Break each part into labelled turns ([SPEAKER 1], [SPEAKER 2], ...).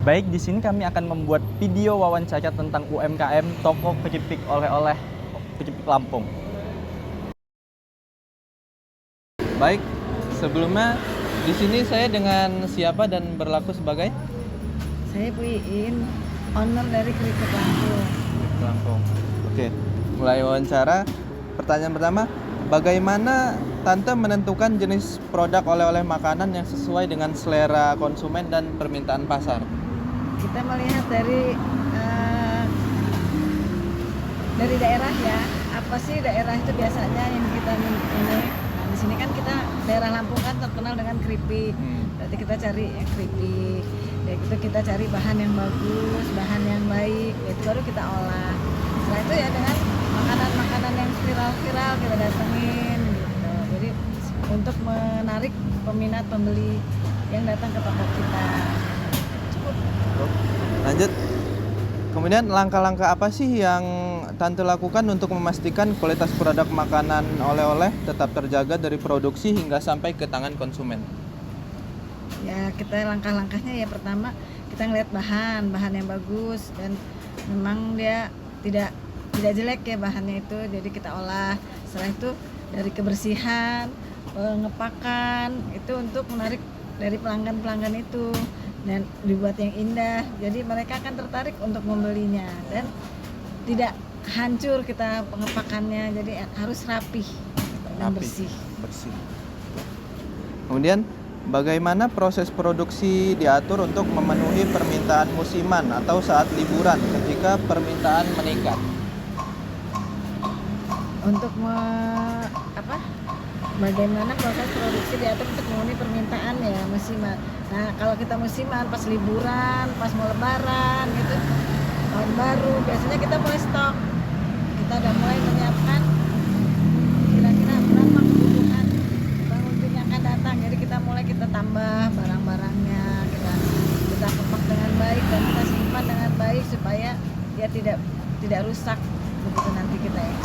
[SPEAKER 1] Baik, di sini kami akan membuat video wawancara tentang UMKM toko keripik oleh-oleh keripik Lampung.
[SPEAKER 2] Baik, sebelumnya di sini saya dengan siapa dan berlaku sebagai
[SPEAKER 3] Saya Bu Iin, owner dari Keripik Lampung.
[SPEAKER 2] Lampung. Oke, mulai wawancara. Pertanyaan pertama, bagaimana Tante menentukan jenis produk oleh-oleh makanan yang sesuai dengan selera konsumen dan permintaan pasar?
[SPEAKER 3] Kita melihat dari daerah ya, apa sih daerah itu biasanya yang kita ini. Nah, di sini kan kita daerah Lampung kan terkenal dengan keripik. Berarti kita cari yang keripik. Ya itu kita cari bahan yang bagus, bahan yang baik, itu baru kita olah. Setelah itu ya dengan makanan-makanan yang viral-viral kita datengin gitu. Jadi untuk menarik peminat pembeli yang datang ke toko kita. Cukup.
[SPEAKER 2] Lanjut. Kemudian langkah-langkah apa sih yang Tante lakukan untuk memastikan kualitas produk makanan oleh-oleh tetap terjaga dari produksi hingga sampai ke tangan konsumen?
[SPEAKER 3] Ya kita langkah-langkahnya ya pertama kita ngeliat bahan yang bagus dan memang dia tidak jelek ya bahannya itu, jadi kita olah. Setelah itu dari kebersihan, pengepakan itu untuk menarik dari pelanggan itu dan dibuat yang indah, jadi mereka akan tertarik untuk membelinya dan tidak hancur kita pengepakannya, jadi harus rapih dan bersih.
[SPEAKER 2] Kemudian bagaimana proses produksi diatur untuk memenuhi permintaan musiman atau saat liburan ketika permintaan meningkat?
[SPEAKER 3] Untuk bagaimana proses produksi diatur untuk memenuhi permintaan ya musiman. Nah kalau kita musiman pas liburan, pas mau lebaran gitu, tahun baru, biasanya kita mulai stok. Kita udah mulai menyiapkan kira-kira berapa kebutuhan pengunjung yang akan datang. Jadi kita tambah barang-barangnya, kita kepak dengan baik dan kita simpan dengan baik supaya dia tidak rusak begitu nanti kita ya.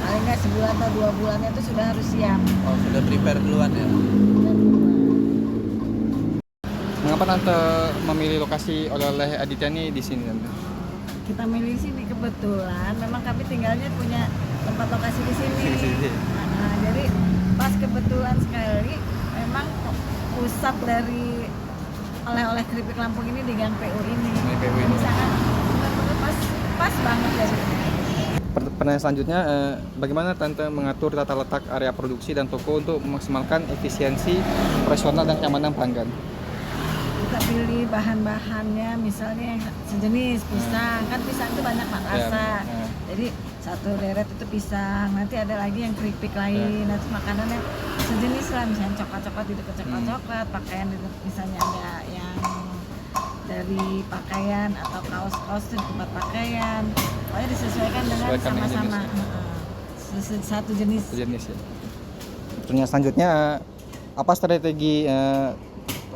[SPEAKER 3] Paling nggak sebulan atau 2 bulannya itu sudah harus siap.
[SPEAKER 2] Oh, sudah prepare duluan ya?
[SPEAKER 4] Mengapa Tante memilih lokasi oleh-oleh Aditya ini di sini, Tante?
[SPEAKER 3] Kita milih sini kebetulan, memang kami tinggalnya punya tempat lokasi di sini. Nah, jadi pas kebetulan sekali, memang pusat dari oleh-oleh keripik Lampung ini di Gang PU ini. Jadi sangat benar-benar pas banget dari sini.
[SPEAKER 4] Pertanyaan selanjutnya, bagaimana Tante mengatur tata letak area produksi dan toko untuk memaksimalkan efisiensi operasional dan keamanan pelanggan?
[SPEAKER 3] Kita pilih bahan-bahannya, misalnya yang sejenis pisang, kan pisang itu banyak rasa. Jadi satu deret itu pisang, nanti ada lagi yang keripik lain, nanti makanannya sejenis lah, misalnya coklat-coklat itu coklat-coklat, pakaian itu misalnya ada yang dari pakaian atau kaos-kaos di tempat pakaian, pokoknya disesuaikan dengan sama-sama satu jenis.
[SPEAKER 4] Ya. Pertanyaan selanjutnya, apa strategi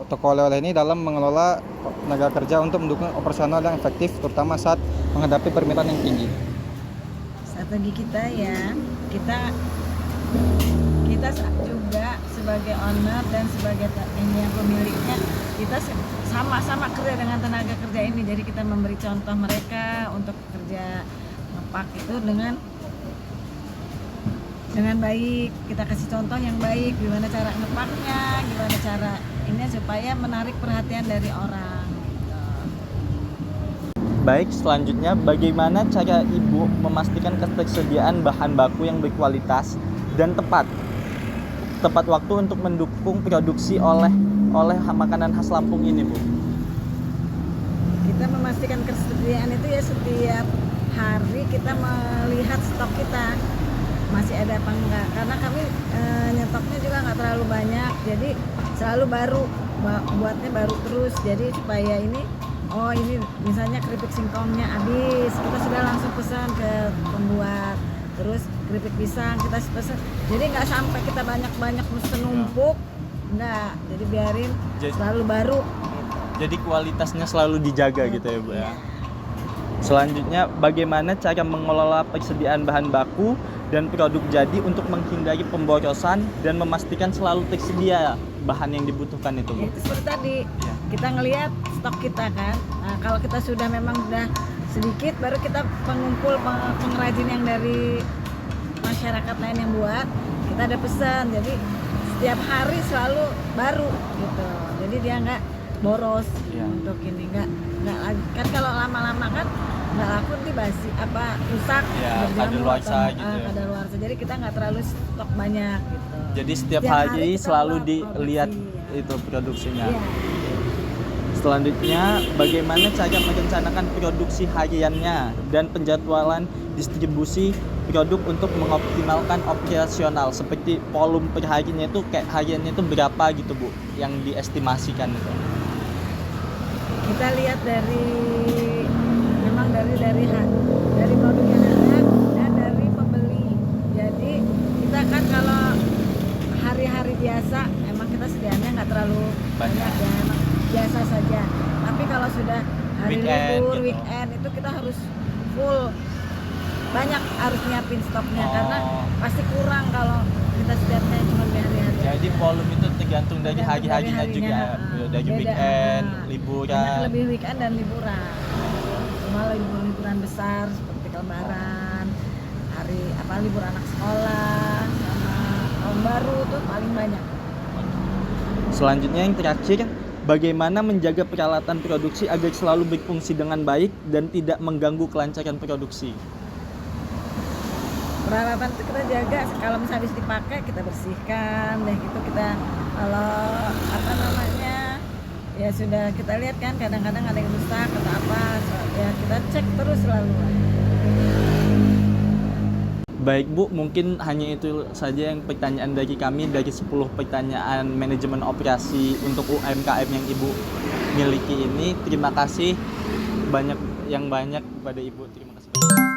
[SPEAKER 4] toko oleh-oleh ini dalam mengelola tenaga kerja untuk mendukung operasional yang efektif, terutama saat menghadapi permintaan yang tinggi?
[SPEAKER 3] Strategi kita ya, kita juga sebagai owner dan sebagai ini yang pemiliknya, kita sama-sama kerja dengan tenaga kerja ini. Jadi kita memberi contoh mereka untuk kerja ngepak itu dengan baik. Kita kasih contoh yang baik, gimana cara ngepaknya, gimana cara ini supaya menarik perhatian dari orang.
[SPEAKER 1] Baik, selanjutnya bagaimana cara Ibu memastikan ketersediaan bahan baku yang berkualitas dan tepat waktu untuk mendukung produksi oleh makanan khas Lampung ini, Bu?
[SPEAKER 3] Kita memastikan ketersediaan itu ya setiap hari kita melihat stok kita masih ada apa enggak, karena kami nyetoknya juga nggak terlalu banyak, jadi selalu baru, buatnya baru terus, jadi supaya ini misalnya keripik singkongnya habis, kita sudah langsung pesan ke pembuat. Terus keripik pisang kita pesan, jadi nggak sampai kita banyak mesen numpuk, enggak, jadi biarin selalu baru gitu.
[SPEAKER 1] Jadi kualitasnya selalu dijaga gitu ya, Bu ya. Selanjutnya, bagaimana cara mengelola persediaan bahan baku dan produk jadi untuk menghindari pemborosan dan memastikan selalu tersedia bahan yang dibutuhkan itu, Bu?
[SPEAKER 3] Ya, itu seperti tadi, kita ngelihat stok kita kan. Nah, kalau kita sudah memang udah sedikit, baru kita pengumpul pengrajin yang dari masyarakat lain yang buat, kita ada pesan. Jadi setiap hari selalu baru gitu. Jadi dia nggak boros untuk ini, nggak lagi kan kalau lama-lama kan nggak laku nanti basi rusak
[SPEAKER 1] kadaluarsa gitu ya.
[SPEAKER 3] Kadaluarsa. Jadi kita nggak terlalu stok banyak gitu.
[SPEAKER 1] Jadi setiap
[SPEAKER 3] Setiap hari
[SPEAKER 1] hari
[SPEAKER 3] kita
[SPEAKER 1] selalu
[SPEAKER 3] buat
[SPEAKER 1] dilihat
[SPEAKER 3] produksi,
[SPEAKER 1] itu produksinya.
[SPEAKER 3] Iya.
[SPEAKER 1] Selanjutnya, bagaimana cara merencanakan produksi hariannya dan penjadwalan distribusi produk untuk mengoptimalkan operasional, seperti volume per harinya itu kayak hariannya itu berapa gitu Bu yang diestimasikan itu.
[SPEAKER 3] Kita lihat memang dari produk yang ada dan dari pembeli. Jadi kita kan kalau hari-hari biasa emang kita sediaannya nggak terlalu banyak ya, emang biasa saja. Tapi kalau sudah hari
[SPEAKER 1] Weekend
[SPEAKER 3] libur,
[SPEAKER 1] gitu.
[SPEAKER 3] weekend itu kita harus full banyak harus nyiapin stoknya karena pasti kurang kalau kita sediaannya cuma di hari-hari.
[SPEAKER 1] Jadi volume itu tergantung dari
[SPEAKER 3] Tergantung
[SPEAKER 1] hari-harinya
[SPEAKER 3] dari
[SPEAKER 1] juga,
[SPEAKER 3] harinya,
[SPEAKER 1] dari
[SPEAKER 3] beda.
[SPEAKER 1] weekend,
[SPEAKER 3] Banyak
[SPEAKER 1] liburan.
[SPEAKER 3] lebih weekend dan liburan. Cuma liburan besar seperti Lebaran, libur anak sekolah, sama tahun baru tuh paling banyak.
[SPEAKER 1] Selanjutnya yang terakhir, bagaimana menjaga peralatan produksi agar selalu berfungsi dengan baik dan tidak mengganggu kelancaran produksi.
[SPEAKER 3] Peralatan itu kita jaga, kalau misalnya habis dipakai kita bersihkan deh gitu. Kita kalau ya sudah kita lihat kan kadang-kadang ada yang rusak atau apa, ya kita cek terus selalu.
[SPEAKER 1] Baik Bu, mungkin hanya itu saja yang pertanyaan dari kami dari 10 pertanyaan manajemen operasi untuk UMKM yang Ibu miliki ini. Terima kasih banyak kepada Ibu. Terima kasih.